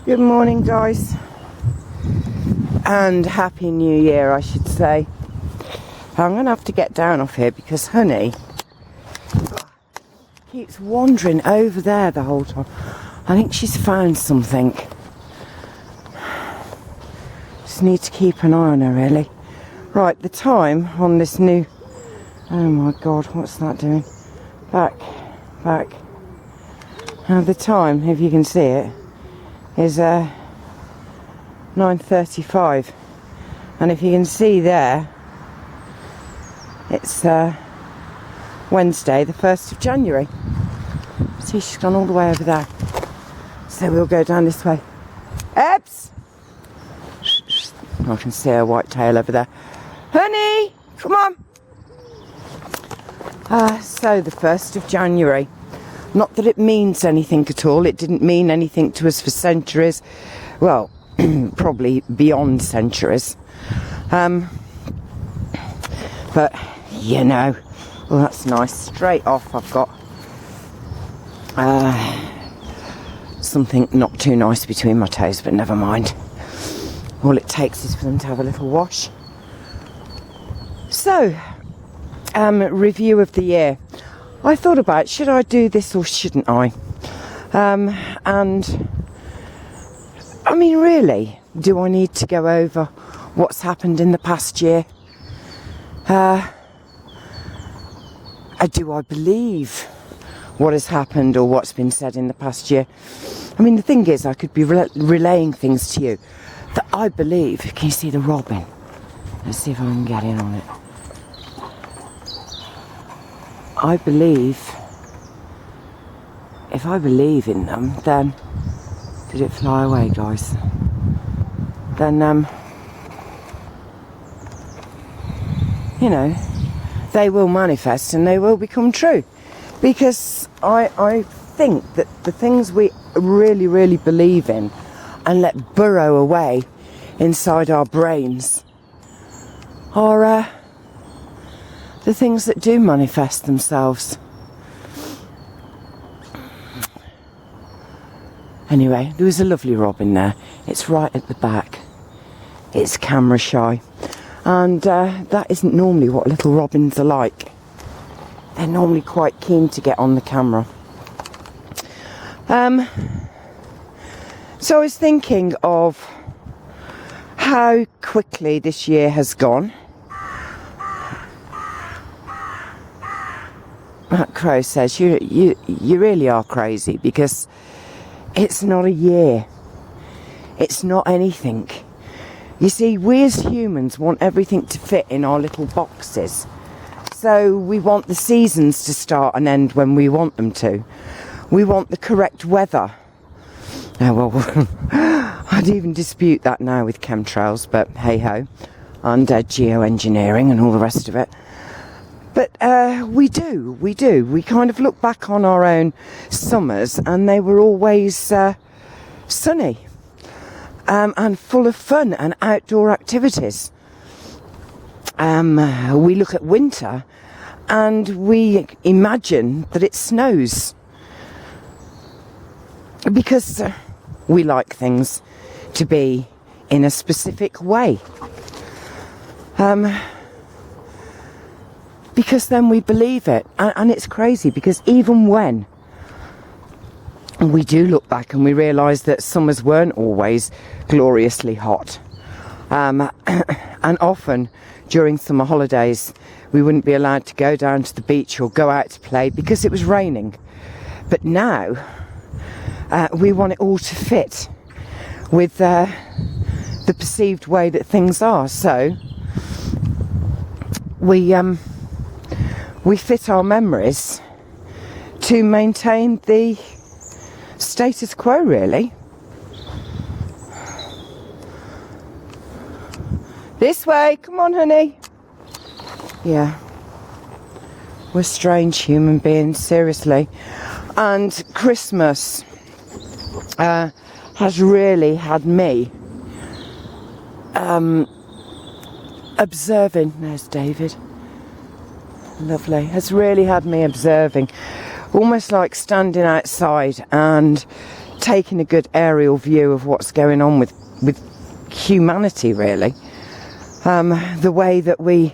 Good morning, guys, and Happy New Year, I should say. I'm going to have to get down off here because Honey keeps wandering over there the whole time. I think she's found something. Just need to keep an eye on her, really. Right, the time on this new... Oh my God, what's that doing? Back. Now the time, if you can see it, is 9:35, and if you can see there, it's Wednesday, the 1st of January. See, she's gone all the way over there, so we'll go down this way. Ebbs! I can see her white tail over there. Honey, come on. So the 1st of January. Not that it means anything at all. It didn't mean anything to us for centuries. Well, probably beyond centuries. But, you know, well, that's nice. Straight off, I've got something not too nice between my toes, but never mind. All it takes is for them to have a little wash. So, review of the year. I thought about, should I do this or shouldn't I? And I mean, really, do I need to go over what's happened in the past year? Do I believe what has happened or what's been said in the past year? I mean, the thing is, I could be relaying things to you that I believe. Can you see the robin? Let's see if I can get in on it. I believe, if I believe in them, then, did it fly away, guys? Then, you know, they will manifest and they will become true. Because I think that the things we really, really believe in and let burrow away inside our brains are the things that do manifest themselves. Anyway, there was a lovely robin there. It's right at the back. It's camera shy. And that isn't normally what little robins are like. They're normally quite keen to get on the camera. So I was thinking of how quickly this year has gone. That crow says, you really are crazy, because it's not a year. It's not anything. You see, we as humans want everything to fit in our little boxes. So we want the seasons to start and end when we want them to. We want the correct weather. Oh, well, I'd even dispute that now with chemtrails, but hey-ho. And geoengineering and all the rest of it. But we do. We kind of look back on our own summers and they were always sunny and full of fun and outdoor activities. We look at winter and we imagine that it snows. Because we like things to be in a specific way. Because then we believe it, and it's crazy, because even when we do look back and we realise that summers weren't always gloriously hot, and often during summer holidays we wouldn't be allowed to go down to the beach or go out to play because it was raining. But now we want it all to fit with the perceived way that things are, so we fit our memories to maintain the status quo, really. This way, come on, honey. Yeah. We're strange human beings, seriously. And Christmas has really had me observing. There's David. Lovely. Has really had me observing, almost like standing outside and taking a good aerial view of what's going on with humanity, really. The way that we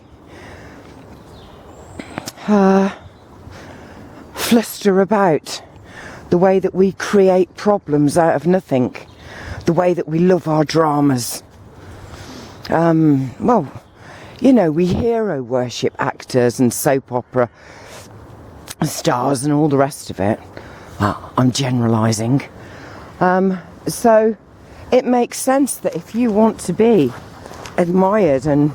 fluster about, the way that we create problems out of nothing, the way that we love our dramas. Well, you know, we hero worship actors and soap opera stars and all the rest of it. I'm generalising. So it makes sense that if you want to be admired and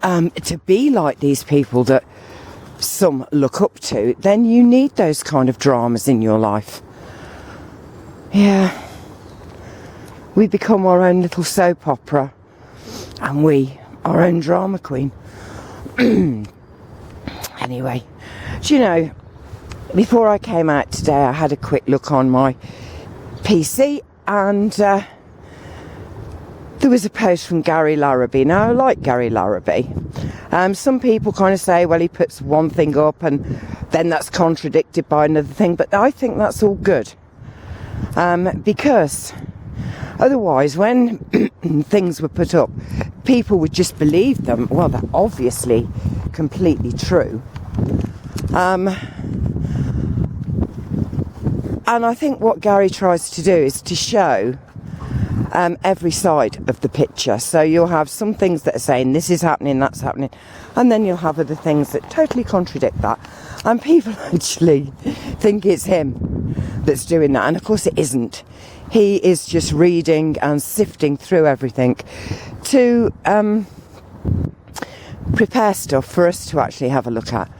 to be like these people that some look up to, then you need those kind of dramas in your life. Yeah. We become our own little soap opera, and we, our own drama queen. Anyway, do you know, before I came out today, I had a quick look on my PC, and there was a post from Gary Larrabee. Now, I like Gary Larrabee. Some people kind of say, well, he puts one thing up and then that's contradicted by another thing, but I think that's all good. Because otherwise, when things were put up, people would just believe them. Well, they're obviously completely true. And I think what Gary tries to do is to show every side of the picture. So you'll have some things that are saying this is happening, that's happening, and then you'll have other things that totally contradict that. And people actually think it's him that's doing that. And of course it isn't. He is just reading and sifting through everything to prepare stuff for us to actually have a look at.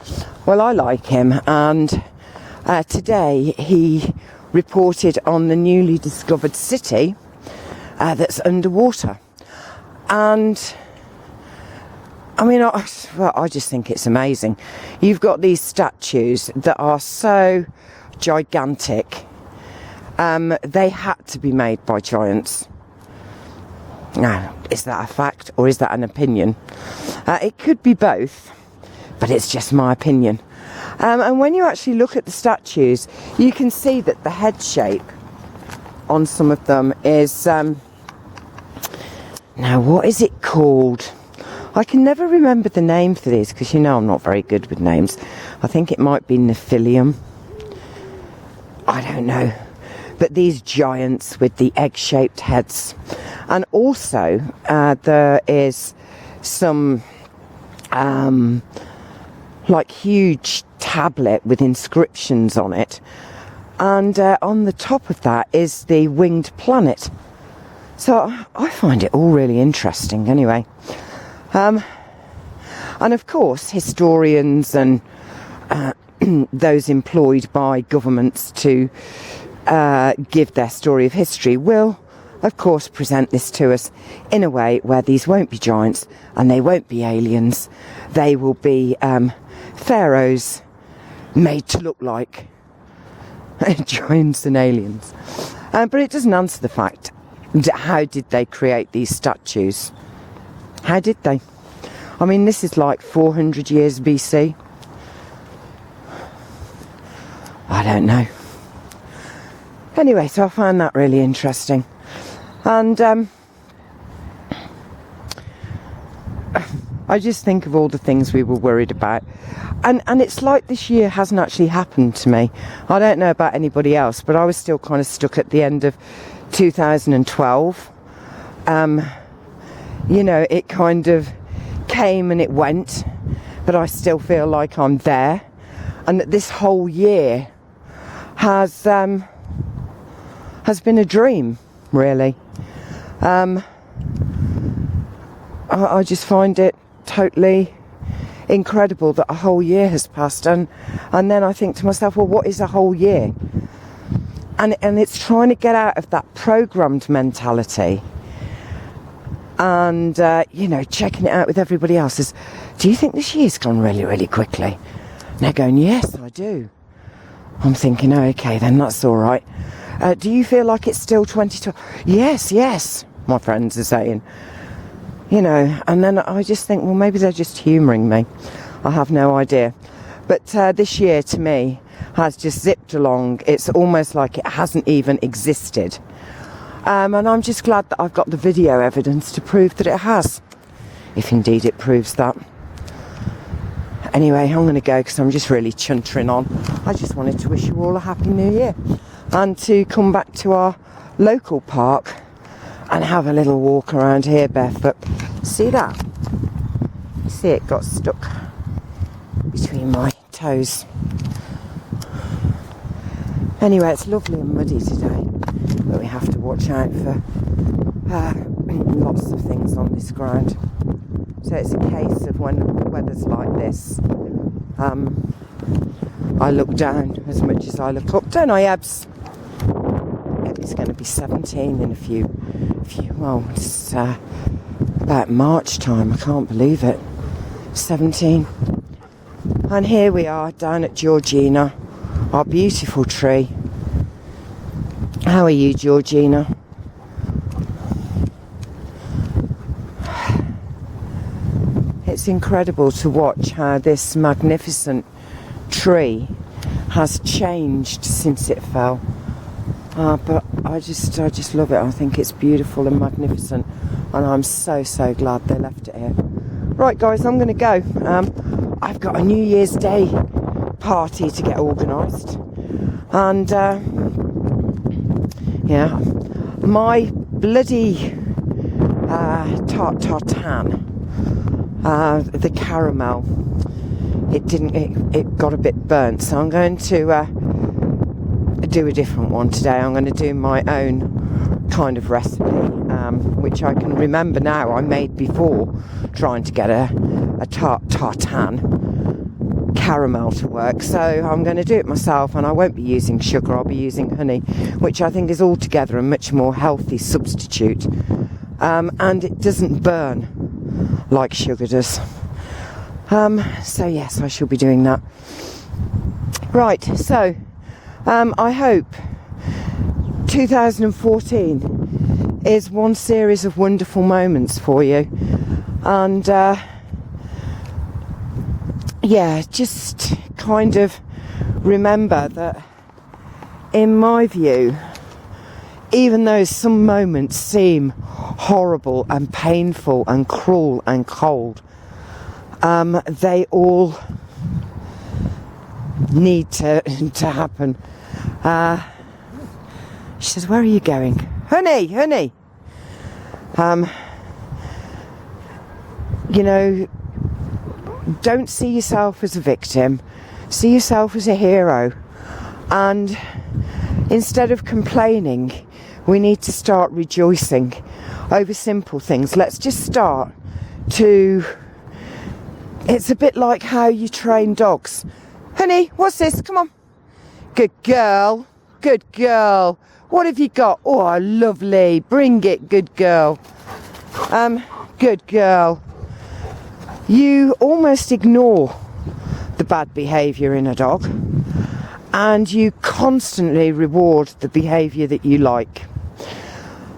Well, I like him, and today he reported on the newly discovered city that's underwater. And I mean, I just think it's amazing. You've got these statues that are so gigantic. They had to be made by giants. Now, is that a fact or is that an opinion? It could be both, but it's just my opinion. And when you actually look at the statues, you can see that the head shape on some of them is... now, what is it called? I can never remember the name for these, because you know I'm not very good with names. I think it might be Nephilium. I don't know. But these giants with the egg-shaped heads. And also, there is some, like, huge tablet with inscriptions on it. And on the top of that is the winged planet. So I find it all really interesting anyway. And of course, historians and those employed by governments to give their story of history will, of course, present this to us in a way where these won't be giants and they won't be aliens. They will be pharaohs made to look like giants and aliens. But it doesn't answer the fact. How did they create these statues? How did they? I mean, this is like 400 years BC. I don't know. Anyway, so I find that really interesting. And I just think of all the things we were worried about. And it's like this year hasn't actually happened to me. I don't know about anybody else, but I was still kind of stuck at the end of 2012. You know, it kind of came and it went, but I still feel like I'm there, and that this whole year has been a dream, really. I just find it totally incredible that a whole year has passed, and then I think to myself, well, what is a whole year? And it's trying to get out of that programmed mentality and, you know, checking it out with everybody else. Do you think this year's gone really, really quickly? And they're going, yes, I do. I'm thinking, oh, okay, then that's all right. Do you feel like it's still 2012? Yes, my friends are saying. You know, and then I just think, well, maybe they're just humouring me. I have no idea. But this year, to me, has just zipped along. It's almost like it hasn't even existed. And I'm just glad that I've got the video evidence to prove that it has, if indeed it proves that. Anyway, I'm going to go because I'm just really chuntering on. I just wanted to wish you all a happy new year and to come back to our local park and have a little walk around here barefoot. See that? See, it got stuck between my toes. Anyway, it's lovely and muddy today, but we have to watch out for lots of things on this ground. So it's a case of when the weather's like this, I look down as much as I look up, don't I, Ebs? It's going to be 17 in a few well, it's about March time, I can't believe it. 17. And here we are down at Georgina, our beautiful tree. How are you, Georgina? It's incredible to watch how this magnificent tree has changed since it fell. But I just love it. I think it's beautiful and magnificent, and I'm so glad they left it here. Right, guys, I'm going to go. I've got a New Year's Day party to get organised, and yeah, my bloody tartan. The caramel, it got a bit burnt, so I'm going to do a different one today. I'm going to do my own kind of recipe, which I can remember now I made before trying to get a tartan caramel to work. So I'm going to do it myself, and I won't be using sugar, I'll be using honey, which I think is altogether a much more healthy substitute, and it doesn't burn like sugar does. So yes, I shall be doing that. Right, so I hope 2014 is one series of wonderful moments for you, and yeah, just kind of remember that, in my view, even though some moments seem horrible and painful and cruel and cold, they all need to happen. She says, where are you going? Honey! You know, don't see yourself as a victim. See yourself as a hero. And instead of complaining, we need to start rejoicing over simple things. Let's just start to... It's a bit like how you train dogs. Honey, what's this? Come on. Good girl. Good girl. What have you got? Oh, lovely. Bring it, good girl. Good girl. You almost ignore the bad behaviour in a dog, and you constantly reward the behaviour that you like.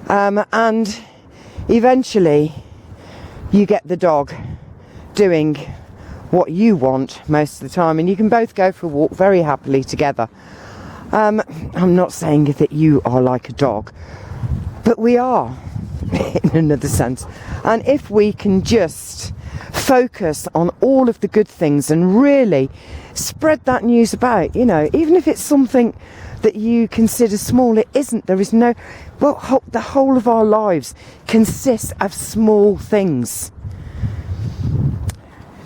And eventually you get the dog doing what you want most of the time, and you can both go for a walk very happily together. I'm not saying that you are like a dog, but we are in another sense. And if we can just focus on all of the good things and really spread that news about, you know, even if it's something that you consider small, it isn't. There is no... Well, the whole of our lives consists of small things.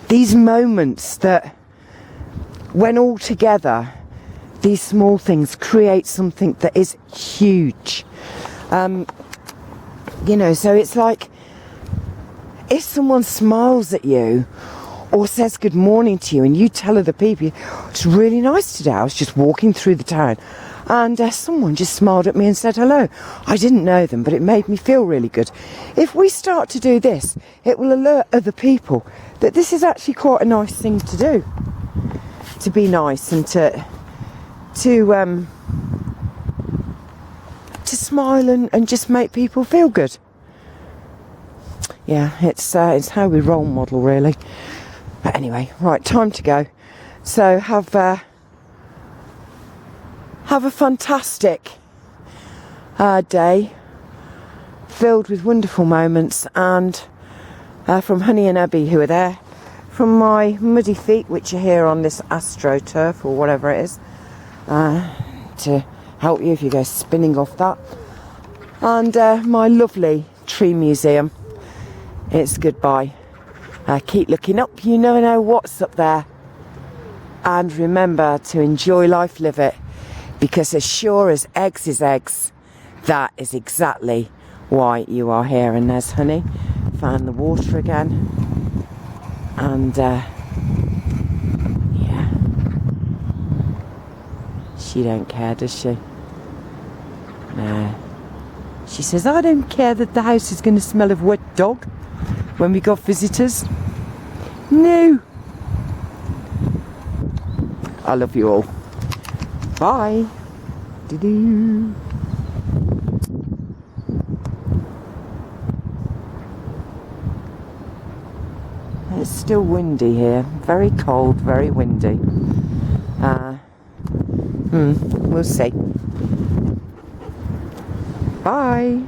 These moments that, when all together, these small things create something that is huge. You know, so it's like, if someone smiles at you or says good morning to you and you tell other people, it's really nice today, I was just walking through the town and someone just smiled at me and said hello. I didn't know them, but it made me feel really good. If we start to do this, it will alert other people that this is actually quite a nice thing to do, to be nice and to smile and just make people feel good. Yeah, it's how we role model, really. But anyway, right, time to go. So have have a fantastic day filled with wonderful moments, and from Honey and Abby, who are there, from my muddy feet, which are here on this AstroTurf or whatever it is, to help you if you go spinning off that, and my lovely tree museum. It's goodbye. Keep looking up, you never know what's up there, and remember to enjoy life, live it, because as sure as eggs is eggs, that is exactly why you are here. And there's Honey, found the water again, and yeah, she don't care, does she? No. She says, I don't care that the house is going to smell of wet dog when we got visitors. No. I love you all. Bye. Doo-doo. It's still windy here. Very cold, very windy. We'll see. Bye.